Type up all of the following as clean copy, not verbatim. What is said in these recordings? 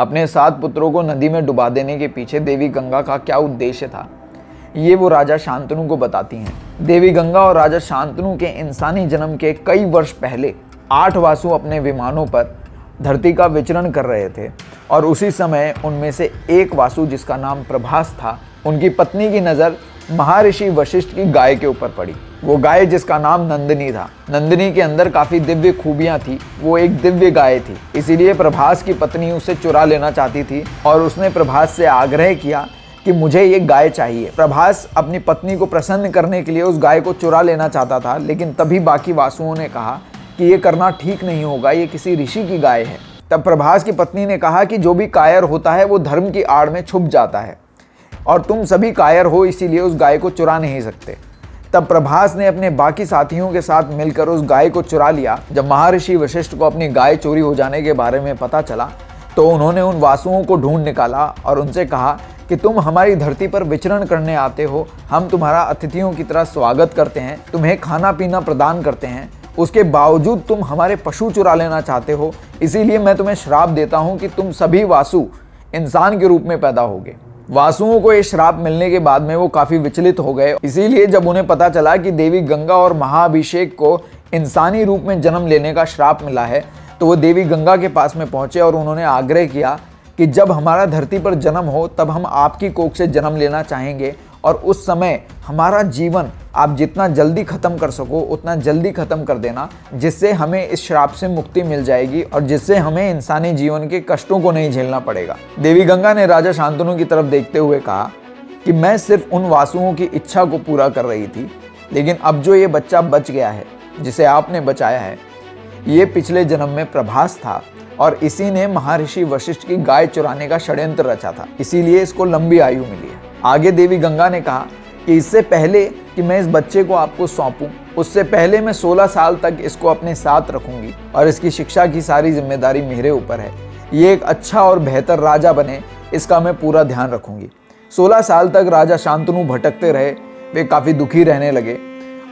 अपने 7 पुत्रों को नदी में डुबा देने के पीछे देवी गंगा का क्या उद्देश्य था, ये वो राजा शांतनु को बताती हैं। देवी गंगा और राजा शांतनु के इंसानी जन्म के कई वर्ष पहले 8 वासु अपने विमानों पर धरती का विचरण कर रहे थे और उसी समय उनमें से एक वासु, जिसका नाम प्रभास था, उनकी पत्नी की नज़र महर्षि वशिष्ठ की गाय के ऊपर पड़ी। वो गाय जिसका नाम नंदिनी था। नंदिनी के अंदर काफ़ी दिव्य खूबियाँ थी, वो एक दिव्य गाय थी। इसीलिए प्रभास की पत्नी उसे चुरा लेना चाहती थी और उसने प्रभास से आग्रह किया कि मुझे ये गाय चाहिए। प्रभास अपनी पत्नी को प्रसन्न करने के लिए उस गाय को चुरा लेना चाहता था, लेकिन तभी बाकी वासुओं ने कहा कि ये करना ठीक नहीं होगा, ये किसी ऋषि की गाय है। तब प्रभास की पत्नी ने कहा कि जो भी कायर होता है वो धर्म की आड़ में छुप जाता है और तुम सभी कायर हो, इसीलिए उस गाय को चुरा नहीं सकते। तब प्रभास ने अपने बाकी साथियों के साथ मिलकर उस गाय को चुरा लिया। जब महर्षि वशिष्ठ को अपनी गाय चोरी हो जाने के बारे में पता चला तो उन्होंने उन वासुओं को ढूंढ निकाला और उनसे कहा कि तुम हमारी धरती पर विचरण करने आते हो, हम तुम्हारा अतिथियों की तरह स्वागत करते हैं, तुम्हें खाना पीना प्रदान करते हैं, उसके बावजूद तुम हमारे पशु चुरा लेना चाहते हो, इसीलिए मैं तुम्हें श्राप देता हूँ कि तुम सभी वासु इंसान के रूप में पैदा होगे। वासुओं को ये श्राप मिलने के बाद में वो काफ़ी विचलित हो गए। इसीलिए जब उन्हें पता चला कि देवी गंगा और महाअभिषेक को इंसानी रूप में जन्म लेने का श्राप मिला है, तो वो देवी गंगा के पास में पहुँचे और उन्होंने आग्रह किया कि जब हमारा धरती पर जन्म हो तब हम आपकी कोख से जन्म लेना चाहेंगे और उस समय हमारा जीवन आप जितना जल्दी ख़त्म कर सको उतना जल्दी ख़त्म कर देना, जिससे हमें इस श्राप से मुक्ति मिल जाएगी और जिससे हमें इंसानी जीवन के कष्टों को नहीं झेलना पड़ेगा। देवी गंगा ने राजा शांतनु की तरफ देखते हुए कहा कि मैं सिर्फ उन वासुओं की इच्छा को पूरा कर रही थी, लेकिन अब जो ये बच्चा बच गया है जिसे आपने बचाया है, ये पिछले जन्म में प्रभास था और इसी ने महर्षि वशिष्ठ की गाय चुराने का षड्यंत्र रचा था, इसीलिए इसको लंबी आयु मिली है। आगे देवी गंगा ने कहा कि इससे पहले कि मैं इस बच्चे को आपको सौंपूं, उससे पहले मैं 16 साल तक इसको अपने साथ रखूंगी और इसकी शिक्षा की सारी जिम्मेदारी मेरे ऊपर है। ये एक अच्छा और बेहतर राजा बने, इसका मैं पूरा ध्यान रखूंगी। 16 साल तक राजा शांतनु भटकते रहे, वे काफ़ी दुखी रहने लगे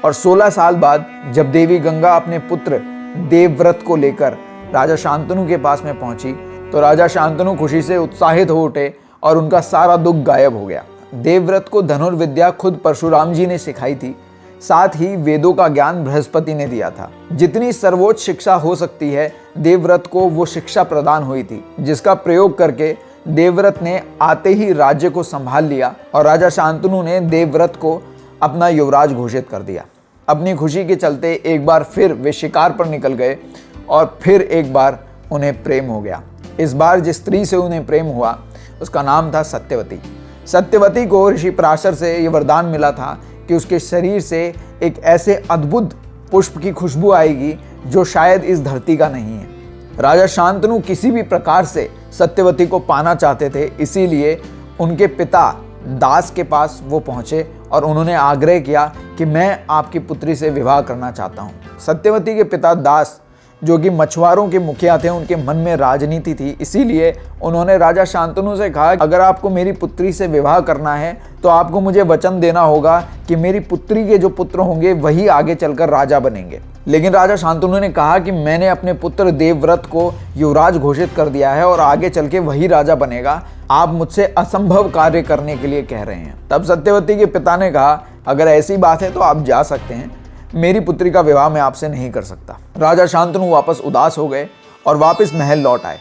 और 16 साल बाद जब देवी गंगा अपने पुत्र देवव्रत को लेकर राजा शांतनु के पास में पहुंची तो राजा शांतनु खुशी से उत्साहित हो उठे और उनका सारा दुख गायब हो गया। देवव्रत को धनुर्विद्या खुद परशुराम जी ने सिखाई थी, साथ ही वेदों का ज्ञान बृहस्पति ने दिया था। जितनी सर्वोच्च शिक्षा हो सकती है देवव्रत को वो शिक्षा प्रदान हुई थी, जिसका प्रयोग करके देवव्रत ने आते ही राज्य को संभाल लिया और राजा शांतनु ने देवव्रत को अपना युवराज घोषित कर दिया। अपनी खुशी के चलते एक बार फिर वे शिकार पर निकल गए और फिर एक बार उन्हें प्रेम हो गया। इस बार जिस स्त्री से उन्हें प्रेम हुआ उसका नाम था सत्यवती। सत्यवती को ऋषि पराशर से ये वरदान मिला था कि उसके शरीर से एक ऐसे अद्भुत पुष्प की खुशबू आएगी जो शायद इस धरती का नहीं है। राजा शांतनु किसी भी प्रकार से सत्यवती को पाना चाहते थे, इसीलिए उनके पिता दास के पास वो पहुँचे और उन्होंने आग्रह किया कि मैं आपकी पुत्री से विवाह करना चाहता हूँ। सत्यवती के पिता दास, जो कि मछुआरों के मुखिया थे, उनके मन में राजनीति थी, इसीलिए उन्होंने राजा शांतनु से कहा अगर आपको मेरी पुत्री से विवाह करना है तो आपको मुझे वचन देना होगा कि मेरी पुत्री के जो पुत्र होंगे वही आगे चलकर राजा बनेंगे। लेकिन राजा शांतनु ने कहा कि मैंने अपने पुत्र देवव्रत को युवराज घोषित कर दिया है और आगे चल के वही राजा बनेगा, आप मुझसे असंभव कार्य करने के लिए कह रहे हैं। तब सत्यवती के पिता ने कहा अगर ऐसी बात है तो आप जा सकते हैं, मेरी पुत्री का विवाह मैं आपसे नहीं कर सकता। राजा शांतनु वापस उदास हो गए और वापस महल लौट आए।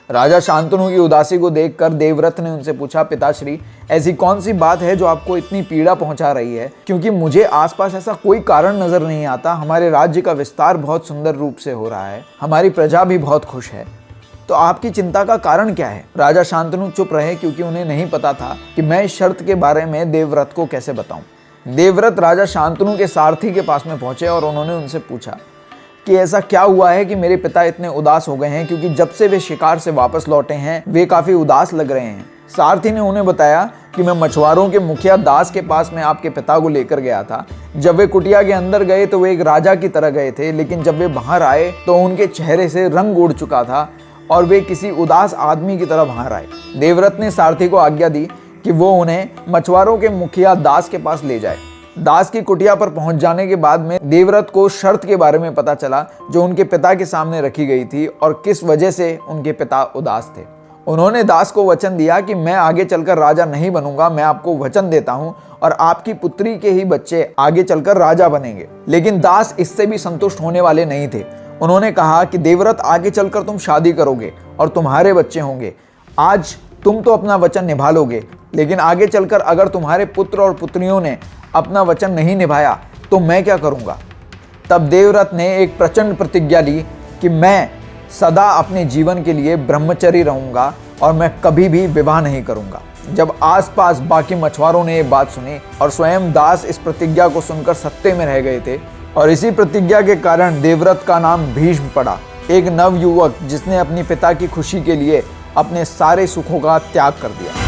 राजा शांतनु की उदासी को देखकर देवव्रत ने उनसे पूछा पिताश्री, ऐसी कौन सी बात है जो आपको इतनी पीड़ा पहुंचा रही है, क्योंकि मुझे आसपास ऐसा कोई कारण नजर नहीं आता। हमारे राज्य का विस्तार बहुत सुंदर रूप से हो रहा है, हमारी प्रजा भी बहुत खुश है, तो आपकी चिंता का कारण क्या है? राजा शांतनु चुप रहे क्योंकि उन्हें नहीं पता था कि मैं इस शर्त के बारे में देवव्रत को कैसे बताऊं। देवव्रत राजा शांतनु के सारथी के पास में पहुंचे और उन्होंने उनसे पूछा कि ऐसा क्या हुआ है कि मेरे पिता इतने उदास हो गए हैं, क्योंकि जब से वे शिकार से वापस लौटे हैं वे काफ़ी उदास लग रहे हैं। सारथी ने उन्हें बताया कि मैं मछुआरों के मुखिया दास के पास में आपके पिता को लेकर गया था। जब वे कुटिया के अंदर गए तो वे एक राजा की तरह गए थे, लेकिन जब वे बाहर आए तो उनके चेहरे से रंग उड़ चुका था और वे किसी उदास आदमी की तरह बाहर आए। देवव्रत ने सारथी को आज्ञा दी कि वो उन्हें मछुआरों के मुखिया दास के पास ले जाए। दास की कुटिया पर पहुंच जाने के बाद में देवव्रत को शर्त के बारे में पता चला जो उनके पिता के सामने रखी गई थी और किस वजह से उनके पिता उदास थे। उन्होंने दास को वचन दिया कि मैं आगे चलकर राजा नहीं बनूंगा, मैं आपको वचन देता हूं और आपकी पुत्री के ही बच्चे आगे चलकर राजा बनेंगे। लेकिन दास इससे भी संतुष्ट होने वाले नहीं थे। उन्होंने कहा कि देवव्रत, आगे चलकर तुम शादी करोगे और तुम्हारे बच्चे होंगे। आज तुम तो अपना वचन निभा लोगे, लेकिन आगे चलकर अगर तुम्हारे पुत्र और पुत्रियों ने अपना वचन नहीं निभाया तो मैं क्या करूंगा। तब देवव्रत ने एक प्रचंड प्रतिज्ञा ली कि मैं सदा अपने जीवन के लिए ब्रह्मचर्य रहूंगा और मैं कभी भी विवाह नहीं करूंगा। जब आसपास बाकी मछुआरों ने ये बात सुनी और स्वयं दास इस प्रतिज्ञा को सुनकर सत्ते में रह गए थे, और इसी प्रतिज्ञा के कारण देवव्रत का नाम भीष्म पड़ा, एक नवयुवक जिसने अपनी पिता की खुशी के लिए अपने सारे सुखों का त्याग कर दिया।